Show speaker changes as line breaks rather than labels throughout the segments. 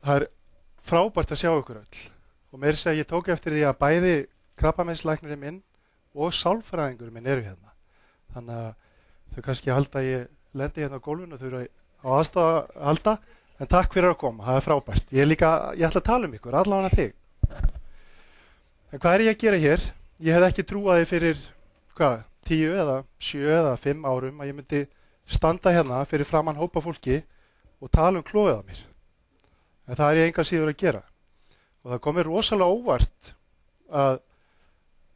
Það frábært að sjá ykkur öll og meira segja ég tók eftir því að bæði krabbameinslæknirinn minn og sálfræðingurinn minn eru hérna. Þannig að þau kannski halda að ég lendi hérna á gólfinu og þau eru á aðstoð að halda, en takk fyrir að koma, það frábært. Ég ætla að tala ykkur, allavega þig. En hvað ég að gera hér? Ég hef ekki trúað því fyrir 10 eða 7 eða 5 árum að ég myndi standa hérna fyrir framan hópa fólki og tala klóið á mér. En það ég engan síður að gera. Og það kom mér rosalega óvart að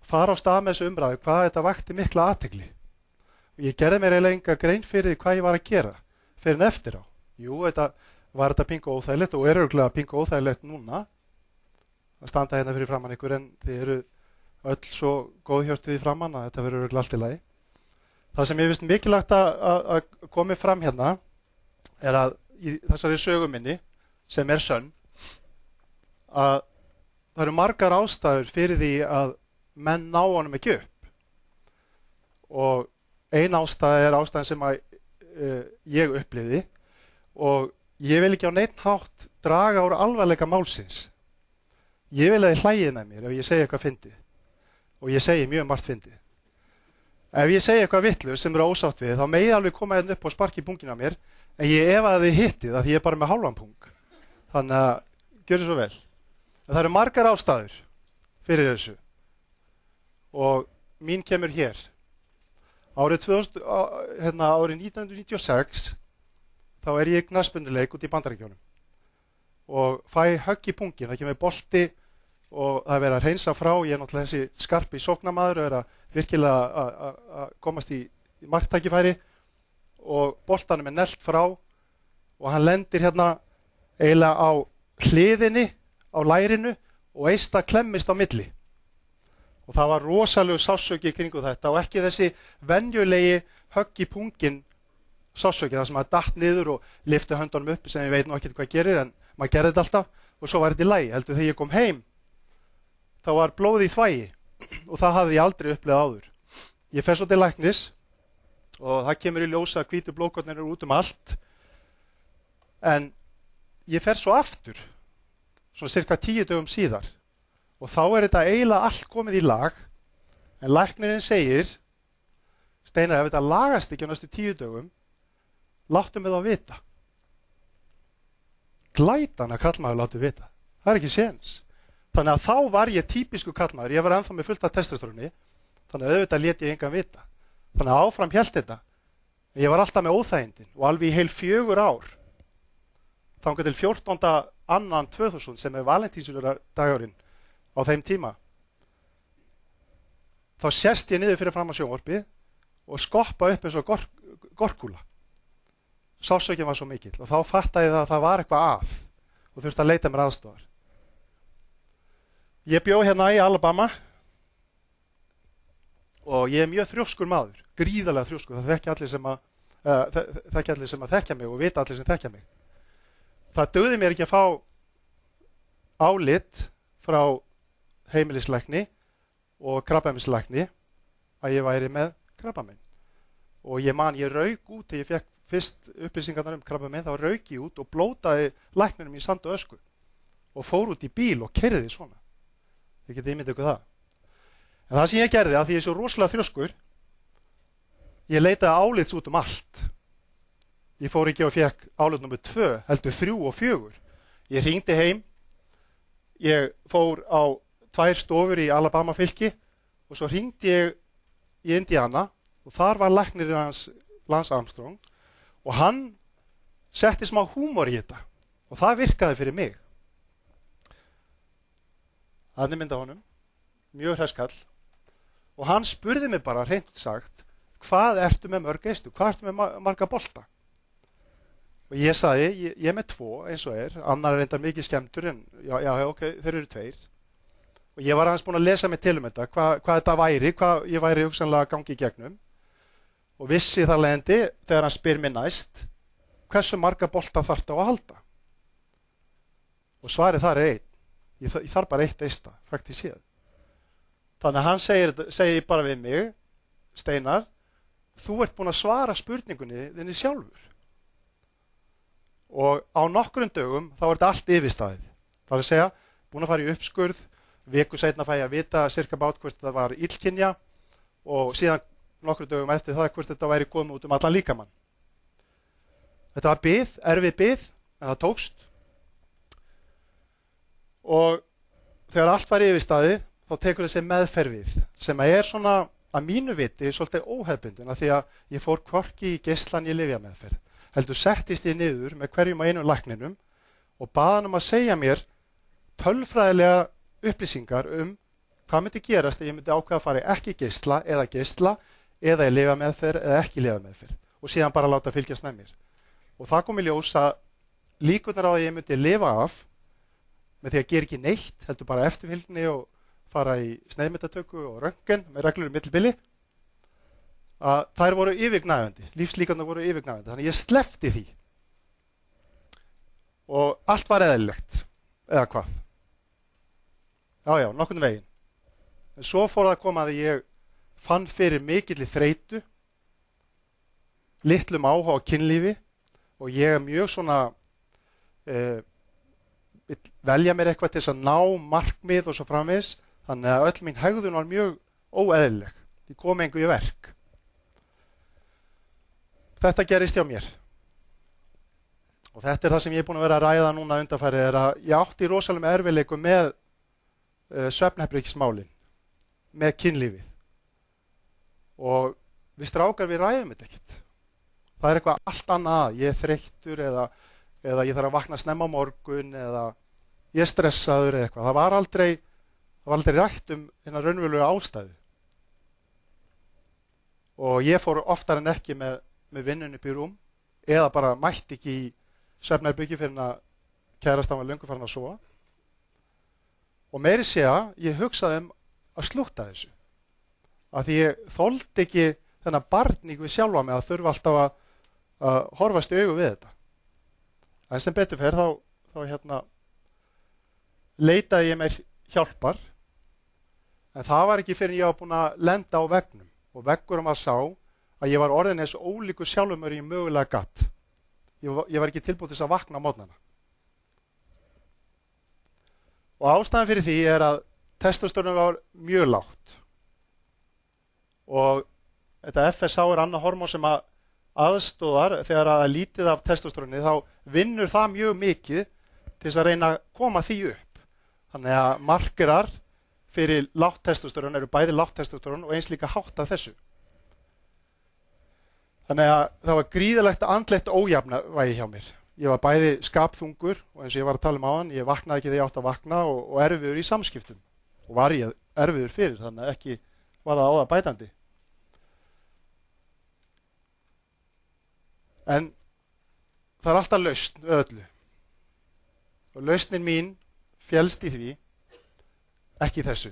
fara á stað með þessu umræðu hvað þetta vakti mikla athygli. Og ég gerði mér eiginlega enga grein fyrir því hvað ég var að gera fyrir en eftir á. Jú, þetta var pingu óþægilegt og örugglega pingu óþægilegt núna að standa hérna fyrir framan ykkur, en þið eru öll svo góðhjörtuð í framan að þetta verður örugglega allt í lagi. Það sem ég finnst mikilvægt að komi fram hérna er að í þessari söguminni sem sönn, að það eru margar ástæður fyrir því að menn ná honum ekki upp. Og ein ástæða er ástæðan sem ég upplifði og ég vil ekki á neinn hátt draga úr alvarleika málsins. Ég vil að þið hlægið með mér ef ég segi eitthvað fyndið og ég segi mjög margt fyndið. Ef ég segi eitthvað vitlaust sem ósátt við þá megi alveg koma hérna upp og sparki í pungin á mér, en ég efaði þið hittið að ég bara með hálfan pung. Þannig að gjörðu svo vel. En það eru margar ástæður fyrir þessu og mín kemur hér. Árið 1996 þá ég í knattspyrnuleik út í Bandaríkjunum og fæ högg í pungin, það kemur bolti og það verið að hreinsa frá. Ég náttúrulega þessi skarpi sóknarmaður og að virkilega að komast í marktækifæri og boltanum neglt frá og hann lendir hérna eiginlega á hliðinni á lærinu og eista klemmist á milli. Og það var rosalegu sársauki í kringu þetta og ekki þessi venjulegi högg í pungin sársauki, það sem að datt niður og lyfti höndunum upp sem ég veit nú ekki hvað gerir, en maður gerði þetta alltaf og svo var þetta í lagi. Heldur þegar ég kom heim þá var blóð í þvægi og það hafði ég aldrei upplifað áður. Ég fer svo til læknis og það kemur í ljós að hvítu blóðkornir eru út allt, en ég fer svo aftur svona cirka 10 dögum síðar og þá þetta eiginlega allt komið í lag, en læknirinn segir: Steinar, ef þetta lagast ekki á næstu 10 dögum láttu mig þá vita. Glætan að kallmaður látu vita, það ekki séns. Þannig að þá var ég típisku kallmaður, ég var ennþá með fullt af testosteróni, þannig að auðvitað lét ég engan vita. Þannig að áfram hélt þetta. Ég var alltaf með óþægindin og alveg í heil 4 ár, þangað til 14.2.2000 sem valentínsdagurinn á þeim tíma. Þá sest ég niður fyrir fram á sjónvarpið og skoppa upp eins og gorkúla. Sársaukinn var svo mikill og þá fattaði ég að það var eitthvað að og þurfti að leita mér aðstofar. Ég bjó hérna í Alabama og ég mjög þrjóskur maður, gríðarlega þrjóskur. Það þekki allir sem að þekkja mig og vita allir sem þekkja mig. Það dugði mér ekki að fá álit frá heimilislækni og krabbameinslækni að ég væri með krabbamein. Og ég rauk út þegar ég fekk fyrst upplýsingarnar krabbamein, þá rauk ég út og blótaði lækninum í sand og ösku og fór út í bíl og keyrði svona. Ég geti ímyndið ykkur það. En það sem ég gerði, að því ég svo rosalega þrjóskur, ég leitaði álits út allt. Ég fór ekki og fekk álit nummer 2, heldur 3 og 4. Ég hringdi heim, ég fór á 2 stofur í Alabama fylki og svo hringdi ég í Indiana og þar var læknirinn hans Lance Armstrong og hann setti smá húmor í þetta og það virkaði fyrir mig. Þannig mynda honum, mjög hreskall, og hann spurði mig bara hreint sagt: hvað ertu með mörg eistu, hvað ertu með marga bolta? Og ég sagði, ég er með 2 eins og annar reyndar mikið skemmtur, en já, ok, þeir eru 2. Og ég var aðeins búin að lesa mig til þetta, hvað þetta væri, hvað ég væri hugsanlega að gangi í gegnum, og vissi þar leiðandi þegar hann spyr mig næst: hversu marga bolta þarftu á að halda? Og svarið þar 1. Ég þarf bara 1 eista, faktisk séð. Þannig að hann segir bara við mig: Steinar, þú ert búin að svara spurningunni þinni sjálfur. og á nokkrum dögum þá er þetta allt yfirstaðið. Það er að segja, búin að fara í uppskurð, viku seinna fæ ég að vita cirka bát hvort þetta var illkynja og síðan nokkrum dögum eftir það hvort þetta væri komið út allan líkamann. Þetta var bið, erfið bið, en það tókst. Og þegar allt var yfirstaðið, þá tekur þessi meðferð við, sem er svona að mínu viti svolítið óhefbundin, af því að ég fór hvorki í geislan í lyfjameðferð. Heldur settist ég niður með hverjum og einum lækninum og bað hann að segja mér tölfræðilega upplýsingar hvað myndi gerast ef ég myndi ákveða að fara ekki í geisla eða í lyfjameðferð eða ekki í lyfjameðferð og síðan bara láta fylgjast með mér. Og það kom í ljós að líkurnar á að ég myndi lifa af með því að gera ekki neitt, heldur bara eftirfylgni og fara í sneiðmyndatöku og röntgen með reglur í millibili, að þær voru yfirgnæfandi, lífslíkurnar voru yfirgnæfandi, þannig ég sleppti því. Og allt var eðlilegt, eða hvað. Já, nokkurn veginn. En svo fór það að koma að ég fann fyrir mikilli þreytu, litlum áhuga á kynlífi og ég er mjög svona velja mér eitthvað til þess að ná markmið og svo framvegis, þannig að öll mín hegðun var mjög óeðlileg. Ég kom engu í verk. Þetta gerist hjá mér. Og þetta er það sem ég er búin að vera að ræða núna undanfarið, er að ég átti rosalega með erfiðleikum með svefnherbergismálin, með kynlífið. Og við strákar við ræðum þetta ekkert. Það er eitthvað allt annað, ég er þreyttur eða ég þarf að vakna snemma á morgun eða ég er stressaður eða eitthvað. Það var aldrei rætt hérna raunverulega ástæðu. Og ég fór oftar en ekki með vinnun upp í rúm eða bara mætti ekki í svefnherbyggi fyrir að kærastan var löngu farin að sofa. Og meiri segja, ég hugsaði að slútta þessu. Af því ég þoldi ekki þennan barning við sjálfa mig að þurfa alltaf að horfast í augu við þetta. En sem betur fer þá leitaði ég mér hjálpar, en það var ekki fyrir ég var búin að lenda á veggnum og veggurum að sá að ég var orðin eins ólíkur sjálfum mér ég mögulega gatt. Ég var ekki tilbúin til þess að vakna á mótnana. Og ástæðan fyrir því er að testosteron var mjög lágt. Og þetta FSH er annað hormón sem aðstoðar þegar að lítið af testosteroni, þá vinnur það mjög mikið til þess að reyna að koma því upp. Þannig að markerar fyrir lágt testosteron eru bæði lágt testosteron og eins líka hátt af þessu. Þannig að það var gríðalegt andlegt ójafnvægi hjá mér. Ég var bæði skapþungur og eins og ég var að tala áðan, ég vaknaði ekki þegar ég átti að vakna og erfiður í samskiptum. Og var ég erfiður fyrir, þannig að ekki var það á það bætandi. En það er alltaf lausn öllu. Og lausnin mín félst í því, ekki þessu.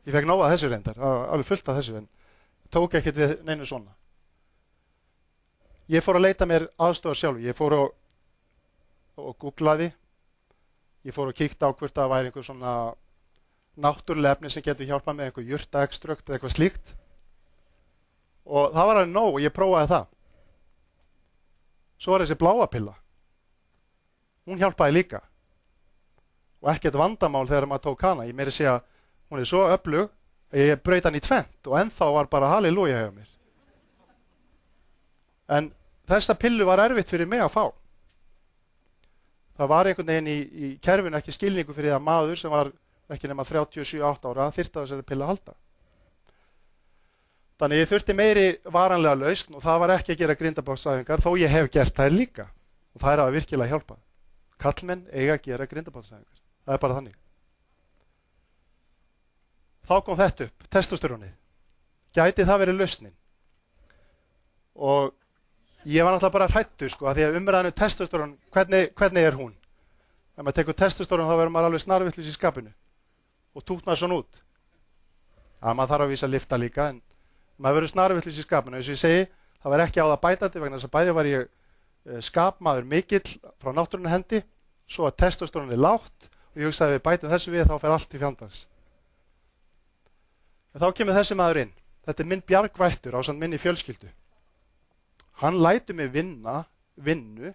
Ég fekk nóg að þessu reyndar, alveg fullt af þessu, en tók ekkert við neinu svona. Ég fór að leita mér aðstofar sjálf. Ég fór og googlaði. Ég fór og kíkti á hvort það væri einhver svona náttúrulega efni sem getur hjálpað með einhver jurtaextrakt eða eitthvað slíkt. Og það var alveg nóg og ég prófaði það. Svo var þessi bláa pilla. Hún hjálpaði líka. Og ekkert vandamál þegar maður tók hana. Ég meiri segja, hún er svo öflug að ég braut hann í tvennt og ennþá var bara halleluja hjá mér. En þessa pillu var erfitt fyrir mig að fá. Það var einhvern veginn í kerfinu ekki skilningu fyrir það maður sem var ekki nema 37-8 ára þyrfti á þessari pillu að halda. Þannig ég þurfti meiri varanlega lausn og það var ekki að gera grindabátsæfingar þó ég hef gert þær líka. Og það hafa virkilega hjálpað. Karlmenn eiga að gera grindabátsæfingar. Það er bara þannig. Þá kom þetta upp, testosteronið. Gæti það verið lausnin? Og ég var náttúrulega bara hrættur af því að umræðan testosteron, hvernig er hún? Ef maður tekur testosteron þá verður maður alveg snarvitlaus í skapinu og tútnar svona út. Já, maður þarf að vísa lifta líka, en maður verður snarvitlaus í skapinu. Eins og ég segi, það var ekki á það bætandi vegna þess að bæði var ég skapmaður mikill frá náttúrunnar hendi, svo að testosteron er lágt og ég hugsaði við bætum þessu við þá fer allt í fjandans. En þá kemur þessi maður inn. Þetta er minn bjargvættur ásamt minni fjölskyldu. Hann lætur mig vinnu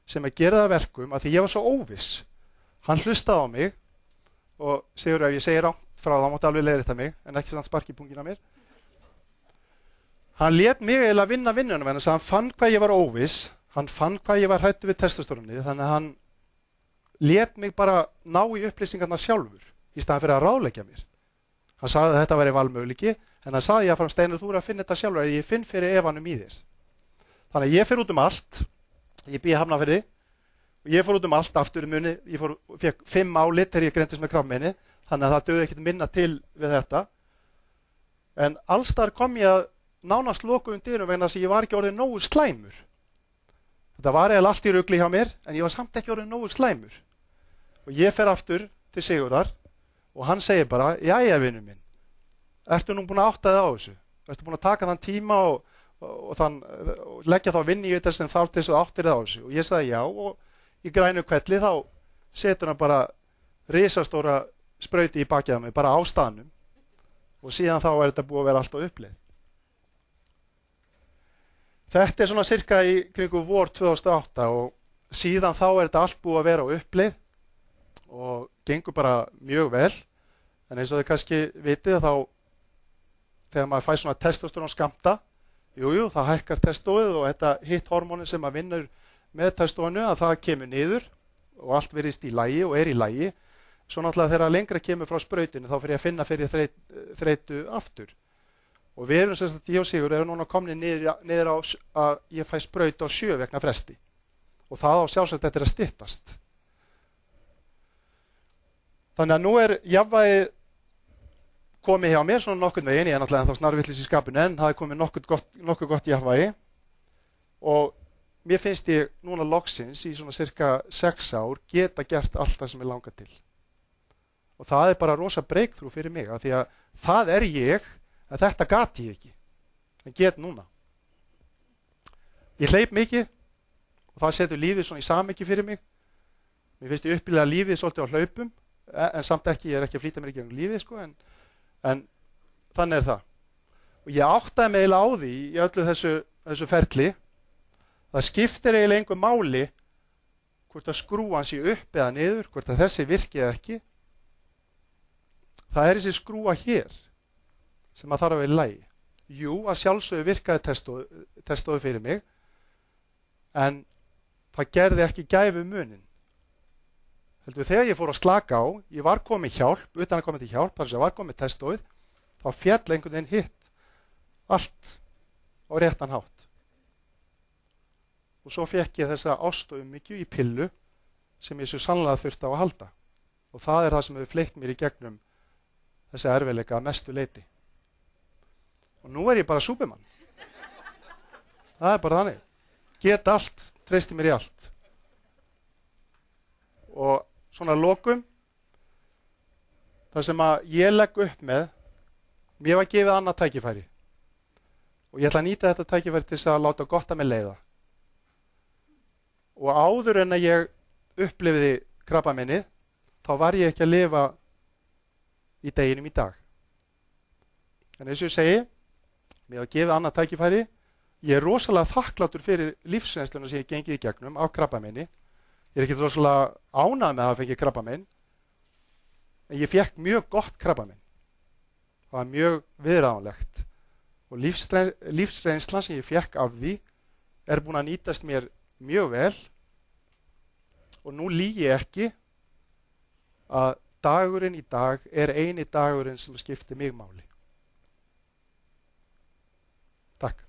sem að gera það að verkum að því ég var svo óviss. Hann hlustaði á mig og Sigurður, ef ég segi rangt frá það mátti alveg leiðrétta mig, en ekki sann sparki í pungin á mér. Hann lét mig eiginlega vinna vinnunum en þess að hann fann hvað ég var óviss, hann fann hvað ég var hræddur við testosterónið, þannig að hann lét mig bara ná í upplýsingarna sjálfur í staðan fyrir að ráðleggja mér. Hann sagði að þetta væri valmöguleiki, en hann sagði að frá Steinar þú að finna þetta sjálfur, að ég finn fyrir efanum í þér. Þannig að ég fer út um allt, ég bý í Hafnarfirði og ég fór út um allt aftur í muni, fekk 5 álit þegar ég greindist með krabbameini, þannig að það dugði ekkert minna til við þetta. En alls þar kom ég að nánast lokuðum dyrum vegna þess að ég var ekki orðið nógu slæmur. Þetta var eiginlega allt í rugli hjá mér, en ég var samt ekki orðið nógu slæmur. Og ég fer aftur til Sigurðar og hann segir bara, jæja vinur minn, ertu nú búin að átta þig á þessu? Ertu búin að taka þann tíma og leggja þá vinni í þetta sem þarf til þess að áttir þig á þessu? Og ég sagði já, og í grænu kvelli þá setur hann bara risastóra sprauti í bakið á mig, bara á staðnum. Og síðan þá er þetta búið að vera allt á uppleið. Þetta er svona cirka í kringu vor 2008 og síðan þá er þetta allt búið að vera á uppleið og gengur bara mjög vel. En eins og þið kannski vitið þá þegar maður fær svona testosterón skammta, það hækkar testóið og þetta hitt hormónin sem maður vinnur með testóinu að það kemur niður og allt virðist í lagi og er í lagi. Svo náttúrulega þegar lengra kemur frá sprautinu þá fyrir ég að finna fyrir þreytu aftur. Og við erum sem sagt, ég og Sigur erum núna komnir niður á að ég fæ spraut á 7 vegna fresti. Og það á sjálfsagt þetta er að styttast. Þannig að nú er jafnvægið komið hjá mér svona nokkurn veginn, ég er náttúrulega ennþá snarvillis í skapinu en það er komið nokkuð gott jafnvægi. Og mér finnst ég núna loksins í svona cirka 6 ár geta gert allt það sem ég langar til. Og það er bara rosa breakthrough fyrir mig, af því að það er ég, en þetta gat ég ekki, en get núna. Ég hleyp mikið og það setur lífið svona í samhengi fyrir mig. Mér finnst ég uppbyggilega lífið svolítið á hlaupum, en samt ekki, ég er ekki að flýta mér í gegnum lífið, sko, en þannig er það. Og ég áttaði mig eiginlega á því í öllu þessu ferli, það skiptir eiginlega engu máli hvort að skrúan sé upp eða niður, hvort að þessi virki eða ekki. Það er þessi skrúa hér sem að þarf að vera í lagi. Jú, að sjálfsögðu virkaði testóðu fyrir mig, en það gerði ekki gæfu munin. Heldur þegar ég fór að slaka á, ég var komið hjálp, utan að koma til hjálp, þar sem ég var komið testóið, þá fjall einhvern veginn hitt, allt á réttan hátt. Og svo fekk ég þessa ást og umhyggju í pillu sem ég svo sannlega þurfti á að halda. Og það er það sem hefur fleytt mér í gegnum þessi erfiðleika að mestu leyti. Og nú er ég bara súpermann. Það er bara þannig. Get allt, treysti mér í allt. Og svona lokum, það sem að ég legg upp með, mér var gefið annað tækifæri. Og ég ætla að nýta þetta tækifæri til þess að láta gott að mig leiða. Og áður en að ég upplifiði krabbameinið, þá var ég ekki að lifa í deginum í dag. En eins og ég segi, mér var gefið annað tækifæri, ég er rosalega þakklátur fyrir lífsreynsluna sem ég gengið í gegnum á krabbameini. Ég er ekki rosalega ánægður með að hafa fengið krabbamein, en ég fekk mjög gott krabbamein. Það var mjög viðráðanlegt. Og lífsreynslan sem ég fekk af því er búin að nýtast mér mjög vel og nú lýgi ég ekki að dagurinn í dag er eini dagurinn sem skiptir mig máli. Takk.